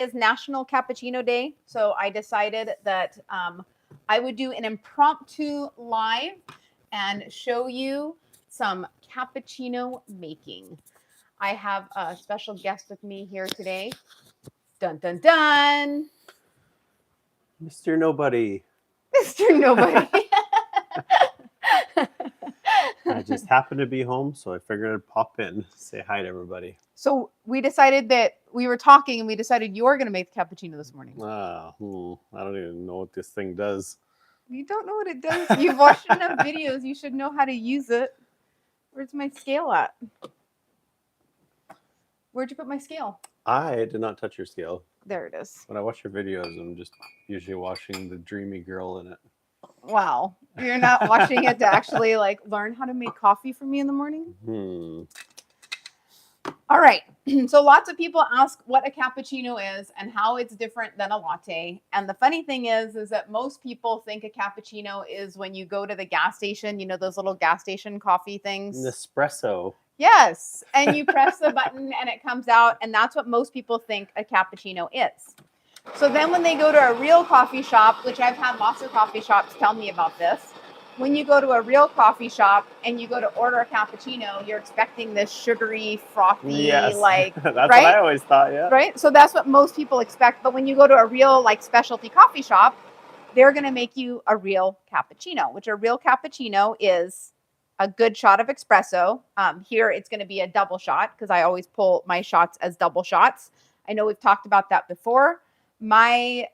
is National Cappuccino Day, so I decided that I would do an impromptu live and show you some cappuccino making. I have a special guest with me here today. Dun, dun, dun. Mr. Nobody. Mr. Nobody. I just happened to be home, so I figured I'd pop in, say hi to everybody. So we decided that we were talking and we decided you're going to make the cappuccino this morning. I don't even know what this thing does. You don't know what it does? You've watched enough videos. You should know how to use it. Where's my scale at? Where'd you put my scale? I did not touch your scale. There it is. When I watch your videos, I'm just usually watching the dreamy girl in it. Wow. You're not watching it to actually learn how to make coffee for me in the morning? All right. So lots of people ask what a cappuccino is and how it's different than a latte. And the funny thing is that most people think a cappuccino is when you go to the gas station, you know, those little gas station coffee things. Nespresso. Yes. And you press the button and it comes out. And that's what most people think a cappuccino is. So then when they go to a real coffee shop, which I've had lots of coffee shops tell me about this, when you go to a real coffee shop and you go to order a cappuccino, you're expecting this sugary, frothy, That's right? what I always thought, yeah. Right? So that's what most people expect. But when you go to a real specialty coffee shop, they're going to make you a real cappuccino, which a real cappuccino is a good shot of espresso. Here it's going to be a double shot because I always pull my shots as double shots. I know we've talked about that before. My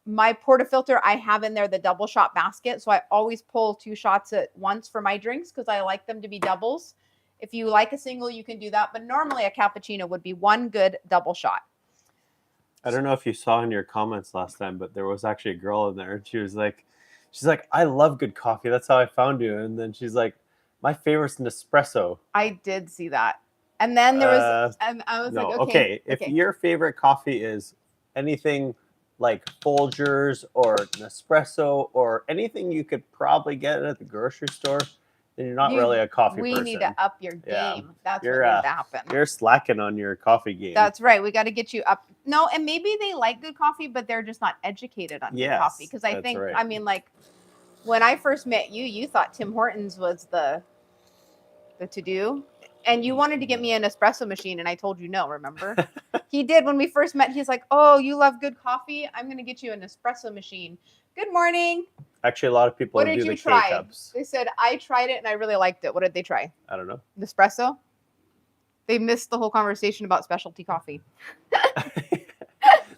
portafilter, I have in there the double shot basket. So I always pull 2 shots at once for my drinks because I like them to be doubles. If you like a single, you can do that. But normally a cappuccino would be 1 good double shot. I don't know if you saw in your comments last time, but there was actually a girl in there and she's like, I love good coffee. That's how I found you. And then she's like, my favorite's Nespresso. I did see that. And then there was, and I was no, like, okay. If your favorite coffee is anything like Folgers or Nespresso or anything you could probably get at the grocery store, then you're not really a coffee person. We need to up your game. Yeah. That's what needs to happen. You're slacking on your coffee game. That's right. We got to get you up. No, and maybe they like good coffee, but they're just not educated on good coffee. Because I think, right. I mean, when I first met you, you thought Tim Hortons was the to-do. And you wanted to get me an espresso machine, and I told you no, remember? He did when we first met. He's like, oh, you love good coffee? I'm going to get you an espresso machine. Good morning. Actually, a lot of people do the K-cups. They said, I tried it, and I really liked it. What did they try? I don't know. Nespresso? They missed the whole conversation about specialty coffee.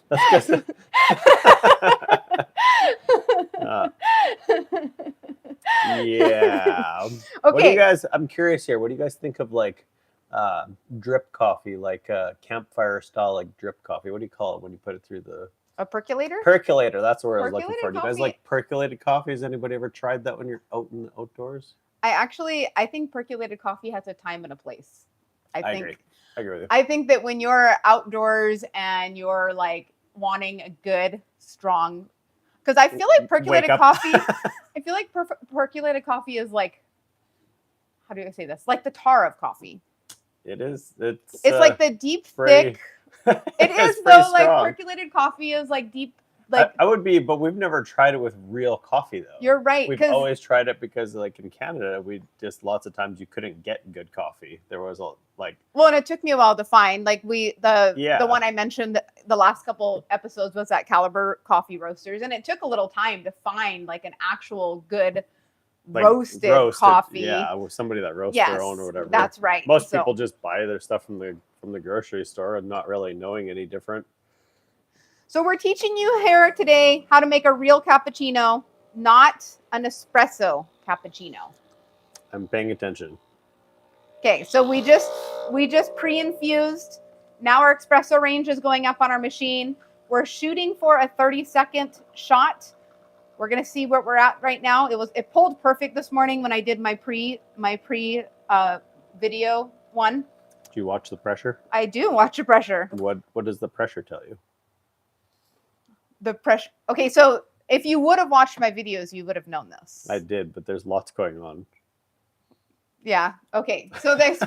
That's good. Yeah. Okay. What do you guys? I'm curious here. What do you guys think of drip coffee, campfire style drip coffee? What do you call it when you put it through a percolator? Percolator. That's what I was looking for. Do you guys like percolated coffee? Has anybody ever tried that when you're out in the outdoors? I think percolated coffee has a time and a place. I agree. I agree with you. I think that when you're outdoors and you're wanting a good, strong, because I feel like percolated coffee. I feel like percolated coffee is how do I say this? Like the tar of coffee. It is. It's like the deep, thick. It is though. Strong. Percolated coffee is deep. I would be, but we've never tried it with real coffee though. You're right. We've always tried it because in Canada, we just lots of times you couldn't get good coffee. There was well, and it took me a while to find the one I mentioned the last couple episodes was at Caliber Coffee Roasters, and it took a little time to find an actual good roasted coffee. Yeah, with somebody that roasts their own or whatever. That's right. Most people just buy their stuff from the grocery store and not really knowing any different. So we're teaching you here today how to make a real cappuccino, not an espresso cappuccino. I'm paying attention. Okay, so we just pre-infused. Now our espresso range is going up on our machine. We're shooting for a 30-second shot. We're gonna see where we're at right now. It pulled perfect this morning when I did my pre video one. Do you watch the pressure? I do watch the pressure. What does the pressure tell you? The pressure. Okay, so if you would have watched my videos, you would have known this. I did, but there's lots going on. Yeah. Okay. So there's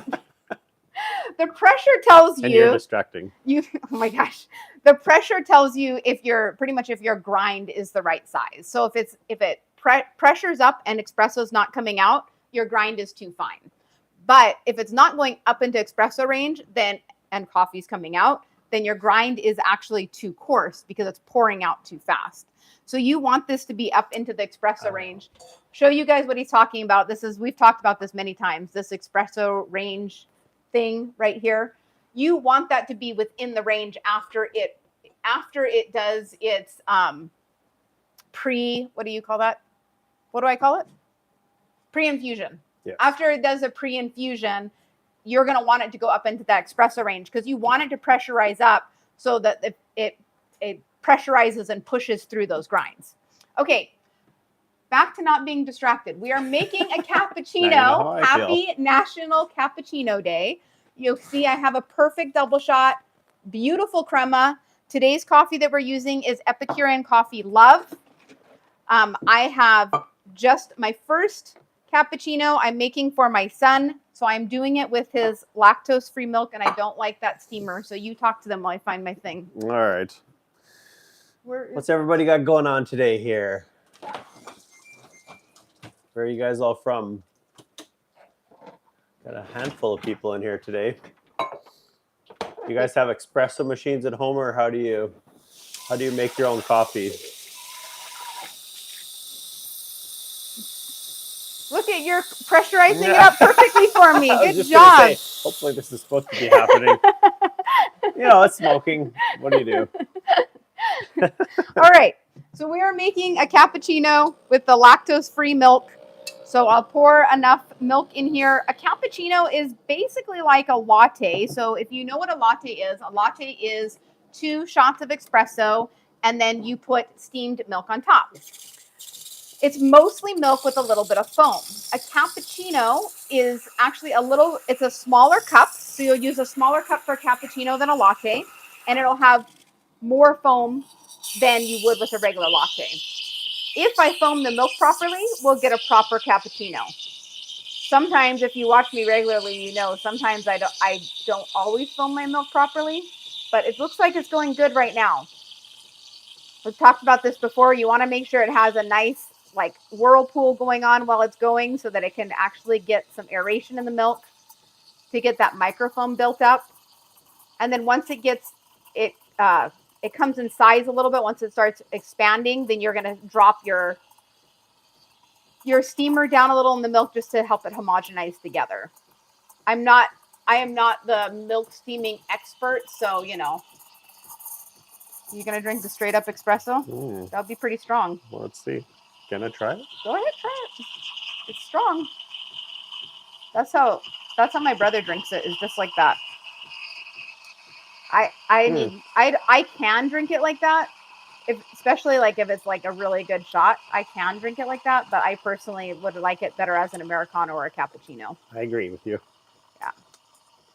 The pressure tells you. And you're distracting. Oh my gosh. The pressure tells you if your grind is the right size. So if it pressures up and espresso's not coming out, your grind is too fine. But if it's not going up into espresso range, and coffee's coming out, then your grind is actually too coarse because it's pouring out too fast. So you want this to be up into the espresso range. Show you guys what he's talking about. We've talked about this many times, this espresso range thing right here. You want that to be within the range after it does its what do you call that? What do I call it? Pre-infusion. Yes. After it does a pre-infusion, you're going to want it to go up into that espresso range because you want it to pressurize up so that it pressurizes and pushes through those grinds. Okay, back to not being distracted. We are making a cappuccino. Happy National Cappuccino Day. You'll see I have a perfect double shot, beautiful crema. Today's coffee that we're using is Epicurean Coffee Love. I have just my first cappuccino I'm making for my son. So I'm doing it with his lactose-free milk, and I don't like that steamer. So you talk to them while I find my thing. All right. What's everybody got going on today here? Where are you guys all from? Got a handful of people in here today. You guys have espresso machines at home, or how do you make your own coffee? Look at you're pressurizing it up perfectly for me. Good job. Hopefully this is supposed to be happening. It's smoking. What do you do? All right. So we are making a cappuccino with the lactose-free milk. So I'll pour enough milk in here. A cappuccino is basically like a latte. So if you know what a latte is 2 shots of espresso, and then you put steamed milk on top. It's mostly milk with a little bit of foam. A cappuccino is actually it's a smaller cup. So you'll use a smaller cup for a cappuccino than a latte, and it'll have more foam than you would with a regular latte. If I foam the milk properly, we'll get a proper cappuccino. Sometimes, if you watch me regularly, sometimes I don't always foam my milk properly, but it looks like it's going good right now. We've talked about this before. You want to make sure it has a nice whirlpool going on while it's going so that it can actually get some aeration in the milk to get that microfoam built up. And then once it comes in size a little bit. Once it starts expanding, then you're going to drop your steamer down a little in the milk just to help it homogenize together. I am not the milk steaming expert, so you're going to drink the straight up espresso? That would be pretty strong. Well, let's see. Can I try it? Go ahead, try it. It's strong. That's how my brother drinks it, is just like that. I mean, I can drink it like that, especially if it's a really good shot. I can drink it like that, but I personally would like it better as an Americano or a cappuccino. I agree with you. Yeah.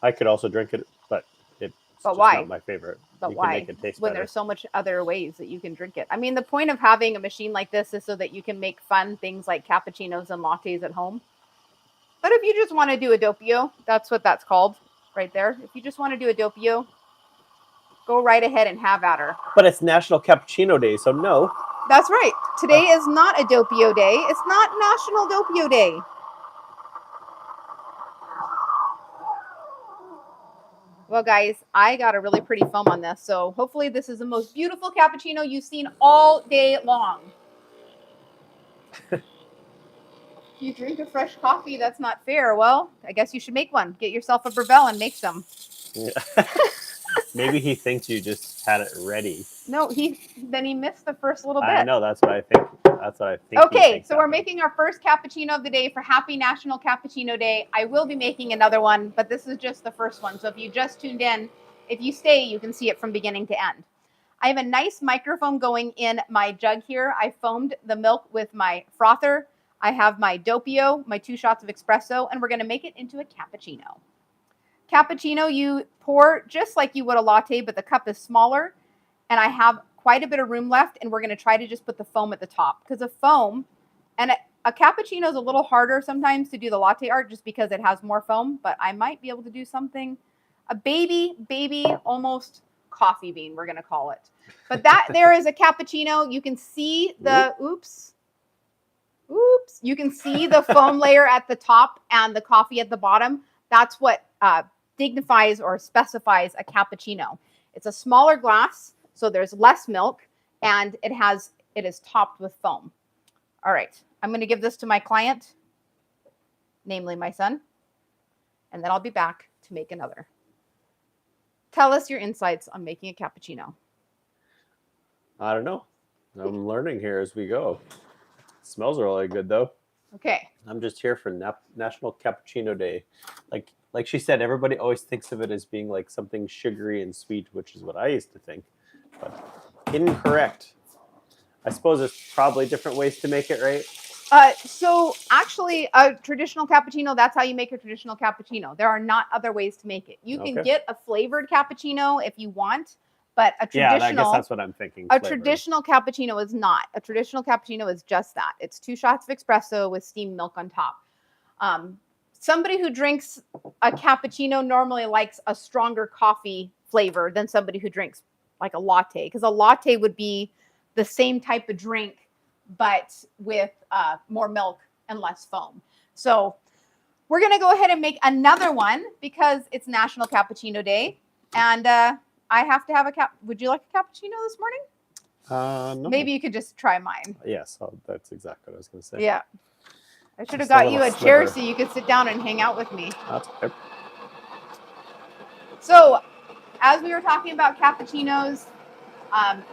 I could also drink it, but it's just why? Not my favorite. But why? Can make it taste when better. There's so much other ways that you can drink it. I mean, the point of having a machine like this is so that you can make fun things like cappuccinos and lattes at home. But if you just want to do a doppio, that's what that's called right there. If you just want to do a doppio, go right ahead and have at her. But it's National Cappuccino Day, so no. That's right. Today is not a doppio day. It's not National Doppio Day. Well, guys, I got a really pretty foam on this, so hopefully this is the most beautiful cappuccino you've seen all day long. If you drink a fresh coffee, that's not fair. Well, I guess you should make one. Get yourself a Breville and make some. Yeah. Maybe he thinks you just had it ready. No, he missed the first little bit. I know, that's what I think. Okay, so we're making our first cappuccino of the day for Happy National Cappuccino Day. I will be making another one, but this is just the first one. So if you just tuned in, if you stay, you can see it from beginning to end. I have a nice microfoam going in my jug here. I foamed the milk with my frother. I have my doppio, my 2 shots of espresso, and we're going to make it into a cappuccino. Cappuccino, you pour just like you would a latte, but the cup is smaller. And I have quite a bit of room left, and we're going to try to just put the foam at the top. Because the foam, and a cappuccino is a little harder sometimes to do the latte art just because it has more foam, but I might be able to do something a baby, almost coffee bean, we're going to call it. But that there is a cappuccino. You can see the, oops, you can see the foam layer at the top and the coffee at the bottom. That's what dignifies or specifies a cappuccino. It's a smaller glass, so there's less milk, and it is topped with foam. All right, I'm going to give this to my client, namely my son, and then I'll be back to make another. Tell us your insights on making a cappuccino. I don't know. I'm learning here as we go. It smells really good, though. Okay. I'm just here for National Cappuccino Day. Like she said, everybody always thinks of it as being like something sugary and sweet, which is what I used to think. But incorrect. I suppose there's probably different ways to make it, right? So actually, a traditional cappuccino, that's how you make a traditional cappuccino. There are not other ways to make it. You can get a flavored cappuccino if you want, but a traditional... Yeah, I guess that's what I'm thinking. A traditional cappuccino is not. A traditional cappuccino is just that. It's 2 shots of espresso with steamed milk on top. Somebody who drinks a cappuccino normally likes a stronger coffee flavor than somebody who drinks like a latte, because a latte would be the same type of drink but with more milk and less foam. So we're going to go ahead and make another one because it's National Cappuccino Day. And I have to have a Would you like a cappuccino this morning? No. Maybe you could just try mine. Yes, that's exactly what I was going to say. Yeah. I should have got you a chair so you could sit down and hang out with me. That's okay. So as we were talking about cappuccinos,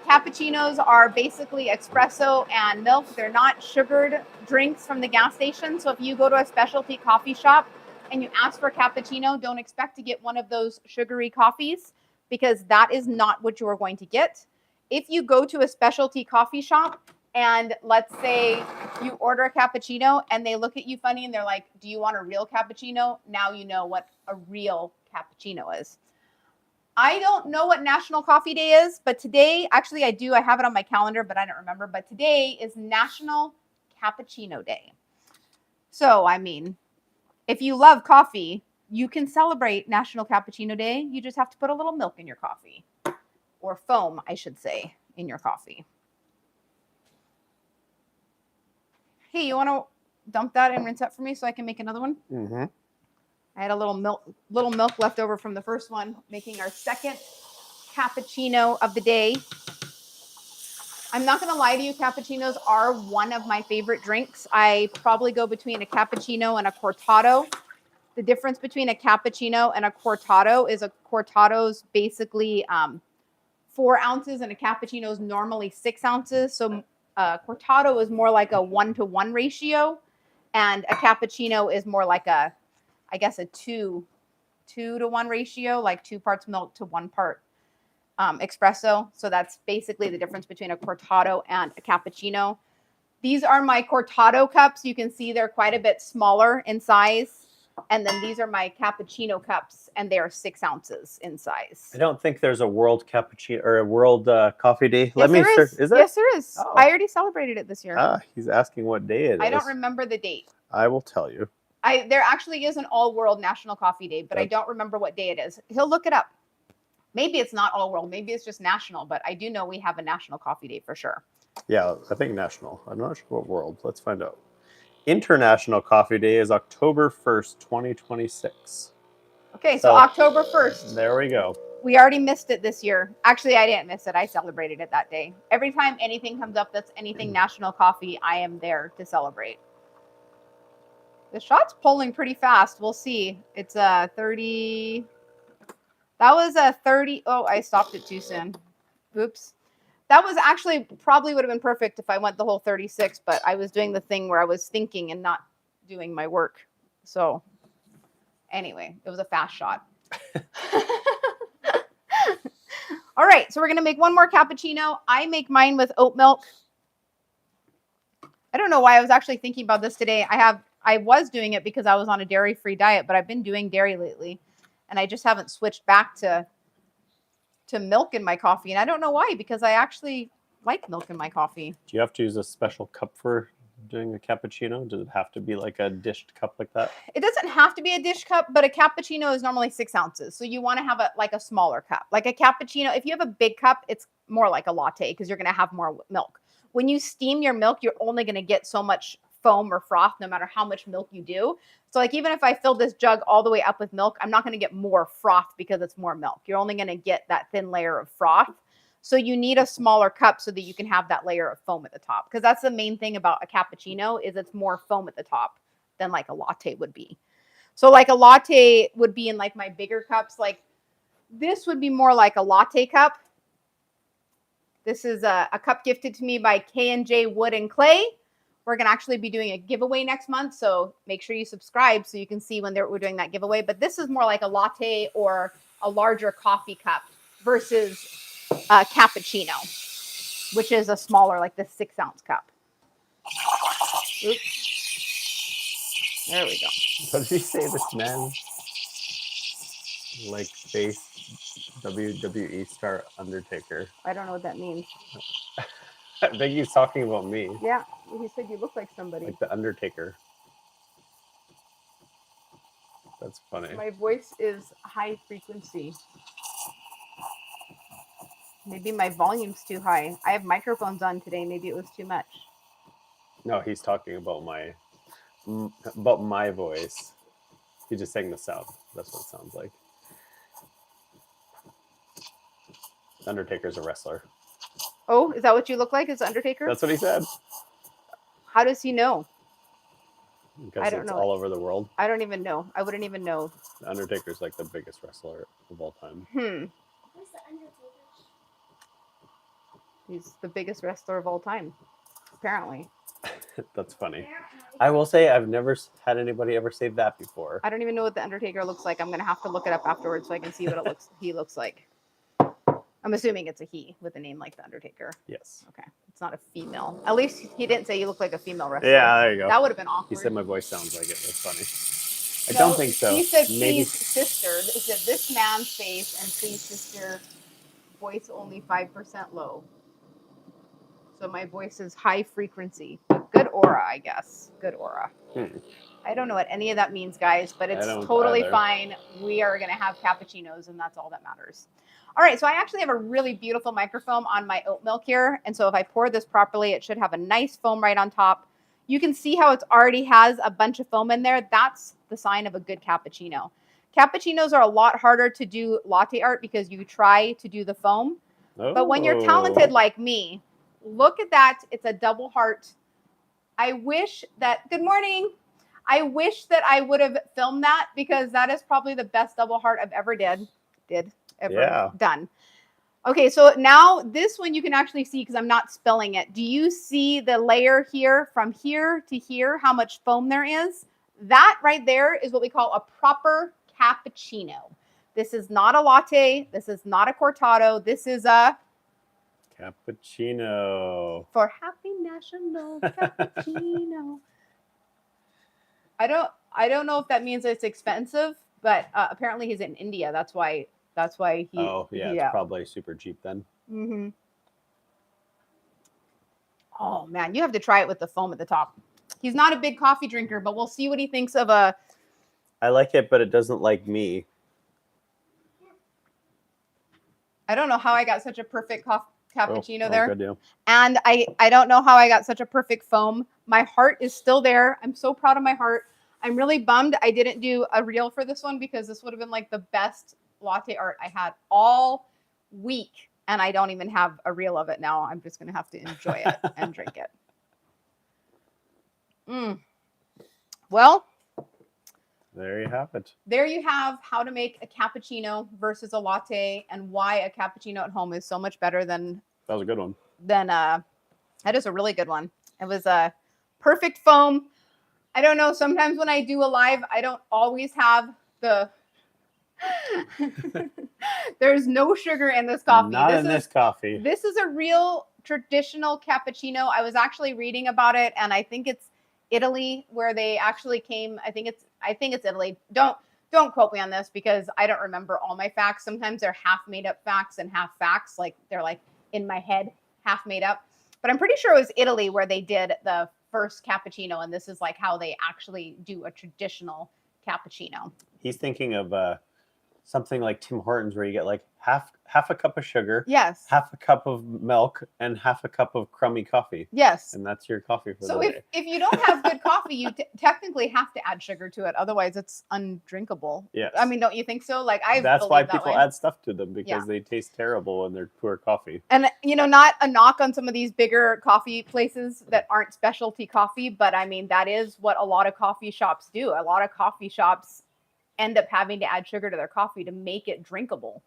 cappuccinos are basically espresso and milk. They're not sugared drinks from the gas station. So if you go to a specialty coffee shop and you ask for a cappuccino, don't expect to get one of those sugary coffees, because that is not what you are going to get. If you go to a specialty coffee shop and let's say you order a cappuccino and they look at you funny and they're like, do you want a real cappuccino? Now you know what a real cappuccino is. I don't know what National Coffee Day is, but today, actually I do, I have it on my calendar, but I don't remember. But today is National Cappuccino Day. So, I mean, if you love coffee, you can celebrate National Cappuccino Day. You just have to put a little milk in your coffee, or foam, I should say, in your coffee. Hey, you want to dump that and rinse that for me so I can make another one? Mm-hmm. I had a little milk left over from the first one, making our second cappuccino of the day. I'm not going to lie to you, cappuccinos are one of my favorite drinks. I probably go between a cappuccino and a cortado. The difference between a cappuccino and a cortado is a cortado's basically 4 ounces and a cappuccino is normally 6 ounces. So cortado is more like a 1-to-1 ratio, and a cappuccino is more like a 2-to-1 ratio, like 2 parts milk to 1 part espresso. So that's basically the difference between a cortado and a cappuccino. These are my cortado cups. You can see they're quite a bit smaller in size. And then these are my cappuccino cups, and they are 6 ounces in size. I don't think there's a world cappuccino or a world coffee day. Yes, Is there? Yes, there is. Oh. I already celebrated it this year. He's asking what day it is. I don't remember the date. I will tell you. There actually is an all-world National Coffee Day, but I don't remember what day it is. He'll look it up. Maybe it's not all-world. Maybe it's just national, but I do know we have a National Coffee Day for sure. Yeah, I think national. I'm not sure what world. Let's find out. International Coffee Day is October 1st, 2026. Okay, so October 1st. There we go. We already missed it this year. Actually, I didn't miss it. I celebrated it that day. Every time anything comes up that's anything National Coffee, I am there to celebrate. The shot's pulling pretty fast. We'll see. It's a 30. That was a 30. Oh, I stopped it too soon. Oops. That was actually probably would have been perfect if I went the whole 36, but I was doing the thing where I was thinking and not doing my work. So anyway, it was a fast shot. All right, so we're going to make one more cappuccino. I make mine with oat milk. I don't know why I was actually thinking about this today. I was doing it because I was on a dairy-free diet, but I've been doing dairy lately, and I just haven't switched back to milk in my coffee. And I don't know why, because I actually like milk in my coffee. Do you have to use a special cup for doing a cappuccino? Does it have to be like a dished cup like that? It doesn't have to be a dish cup, but a cappuccino is normally 6 ounces. So you want to have a smaller cup. Like a cappuccino, if you have a big cup, it's more like a latte because you're going to have more milk. When you steam your milk, you're only going to get so much foam or froth no matter how much milk you do. So like even if I fill this jug all the way up with milk, I'm not going to get more froth because it's more milk. You're only going to get that thin layer of froth. So you need a smaller cup so that you can have that layer of foam at the top. Because that's the main thing about a cappuccino is it's more foam at the top than like a latte would be. So like a latte would be in like my bigger cups. Like this would be more like a latte cup. This is a cup gifted to me by K&J Wood and Clay. We're going to actually be doing a giveaway next month. So make sure you subscribe so you can see when we're doing that giveaway. But this is more like a latte or a larger coffee cup versus a cappuccino, which is a smaller, like the 6 ounce cup. Oops. There we go. What did you say this man like face WWE star Undertaker? I don't know what that means. I think he's talking about me. Yeah, he said you look like somebody. Like the Undertaker. That's funny. My voice is high frequency. Maybe my volume's too high. I have microphones on today. Maybe it was too much. No, he's talking about my voice. He just sang the sound. That's what it sounds like. Undertaker's a wrestler. Oh, is that what you look like? Is the Undertaker? That's what he said. How does he know? Because it's all over the world. I don't even know. I wouldn't even know. The Undertaker's like the biggest wrestler of all time. Who's the Undertaker? He's the biggest wrestler of all time, apparently. That's funny. I will say I've never had anybody ever say that before. I don't even know what the Undertaker looks like. I'm going to have to look it up afterwards so I can see what he looks like. I'm assuming it's a he with a name like the Undertaker. Yes. Okay. It's not a female. At least he didn't say you look like a female wrestler. Yeah, there you go. That would have been awkward. He said my voice sounds like it. That's funny. I don't think so. He said, maybe. Please, sister. He said, this man's face and please, sister, voice only 5% low. So my voice is high frequency. Good aura, I guess. Good aura. I don't know what any of that means, guys, but it's totally fine. We are going to have cappuccinos, and that's all that matters. All right, so I actually have a really beautiful microfoam on my oat milk here. And so if I pour this properly, it should have a nice foam right on top. You can see how it already has a bunch of foam in there. That's the sign of a good cappuccino. Cappuccinos are a lot harder to do latte art because you try to do the foam. Oh. But when you're talented like me, look at that. It's a double heart. I wish that, good morning. I wish that I would have filmed that because that is probably the best double heart I've ever done. Okay, so now this one you can actually see because I'm not spilling it. Do you see the layer here from here to here, how much foam there is? That right there is what we call a proper cappuccino. This is not a latte. This is not a cortado. This is a cappuccino. For Happy National Cappuccino. I don't know if that means it's expensive, but apparently he's in India. That's why he. Oh yeah, it's probably super cheap then. Mm-hmm. Oh man, you have to try it with the foam at the top. He's not a big coffee drinker, but we'll see what he thinks of a. I like it, but it doesn't like me. I don't know how I got such a perfect cappuccino there. Good deal. And I don't know how I got such a perfect foam. My heart is still there. I'm so proud of my heart. I'm really bummed I didn't do a reel for this one because this would have been like the best latte art I had all week. And I don't even have a reel of it now. I'm just going to have to enjoy it and drink it. Well, there you have it. There you have how to make a cappuccino versus a latte and why a cappuccino at home is so much better than. That was a good one. That is a really good one. It was a perfect foam. I don't know. Sometimes when I do a live, I don't always have the. There's no sugar in this coffee. Not in this coffee. This is a real traditional cappuccino. I was actually reading about it, and I think it's Italy where they actually came. I think it's Italy. Don't quote me on this because I don't remember all my facts. Sometimes they're half made up facts and half facts. Like they're like in my head, half made up. But I'm pretty sure it was Italy where they did the first cappuccino, and this is like how they actually do a traditional cappuccino. He's thinking of something like Tim Hortons, where you get like half a cup of sugar, yes, half a cup of milk, and half a cup of crummy coffee. Yes, and that's your coffee for so the day. if you don't have good coffee, you technically have to add sugar to it, otherwise it's undrinkable. Yes, I mean, don't you think so? Like that's why people add stuff to them, because they taste terrible and they're poor coffee. And you know, not a knock on some of these bigger coffee places that aren't specialty coffee, but I mean, that is what a lot of coffee shops do. A lot of coffee shops end up having to add sugar to their coffee to make it drinkable.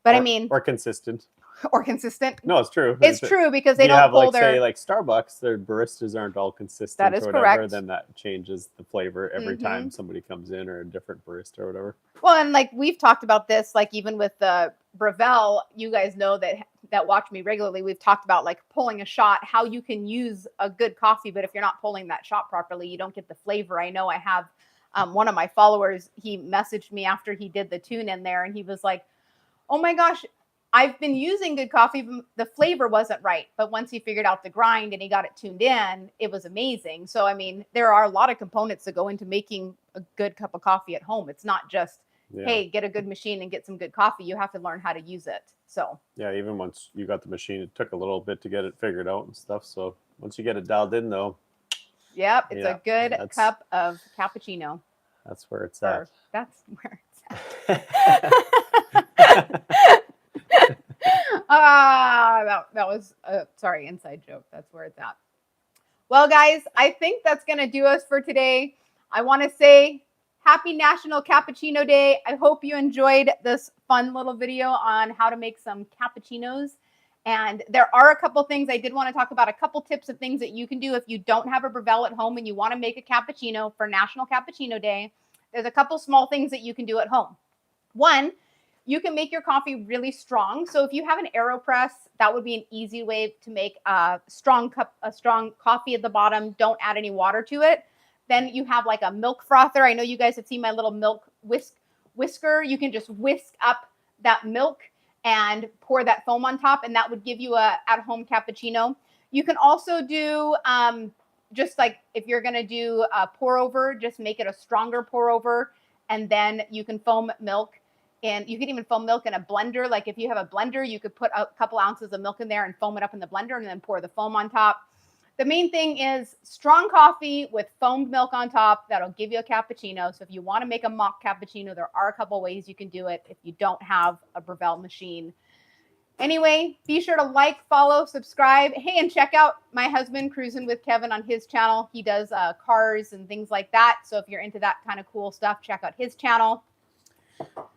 But I mean, or consistent. Or consistent. No, it's true. It's true, because they don't have, pull like, their... say, like Starbucks, their baristas aren't all consistent. That is or whatever, correct. Then that changes the flavor every time somebody comes in, or a different barista or whatever. Well, and like we've talked about this, like even with the Breville, you guys know that watch me regularly. We've talked about like pulling a shot, how you can use a good coffee, but if you're not pulling that shot properly, you don't get the flavor. I know I have one of my followers, he messaged me after he did the tune in there, and he was like, oh my gosh, I've been using good coffee, but the flavor wasn't right. But once he figured out the grind and he got it tuned in, it was amazing. So, I mean, there are a lot of components that go into making a good cup of coffee at home. It's not just, hey, get a good machine and get some good coffee. You have to learn how to use it. So, yeah, even once you got the machine, it took a little bit to get it figured out and stuff. So once you get it dialed in, though. Yep, it's a good cup of cappuccino. That's where it's at. That's where it's at. That was sorry, inside joke. That's where it's at. Well, guys, I think that's gonna do us for today. I want to say happy National Cappuccino Day. I hope you enjoyed this fun little video on how to make some cappuccinos. And there are a couple things I did want to talk about, a couple tips of things that you can do if you don't have a Breville at home and you want to make a cappuccino for National Cappuccino Day. There's a couple small things that you can do at home. One, you can make your coffee really strong. So if you have an AeroPress, that would be an easy way to make a strong coffee at the bottom. Don't add any water to it. Then you have like a milk frother. I know you guys have seen my little milk whisker. You can just whisk up that milk and pour that foam on top, and that would give you a at-home cappuccino. You can also do, just like if you're gonna do a pour over, just make it a stronger pour over, and then you can foam milk. And you can even foam milk in a blender. Like if you have a blender, you could put a couple ounces of milk in there and foam it up in the blender and then pour the foam on top. The main thing is strong coffee with foamed milk on top. That'll give you a cappuccino. So if you want to make a mock cappuccino, there are a couple ways you can do it if you don't have a Breville machine. Anyway, be sure to like, follow, subscribe. Hey, and check out my husband, Cruising with Kevin, on his channel. He does cars and things like that. So if you're into that kind of cool stuff, check out his channel.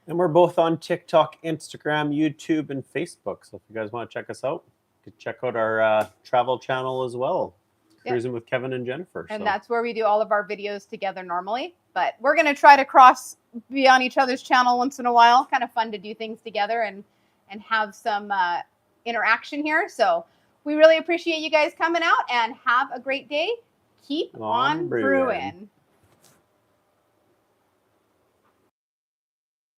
And we're both on TikTok, Instagram, YouTube, and Facebook. So if you guys want to check us out, you can check out our travel channel as well. Cruising with Kevin and Jennifer. And that's where we do all of our videos together normally. But we're going to try to be on each other's channel once in a while. Kind of fun to do things together and have some interaction here. So we really appreciate you guys coming out, and have a great day. Keep on brewing.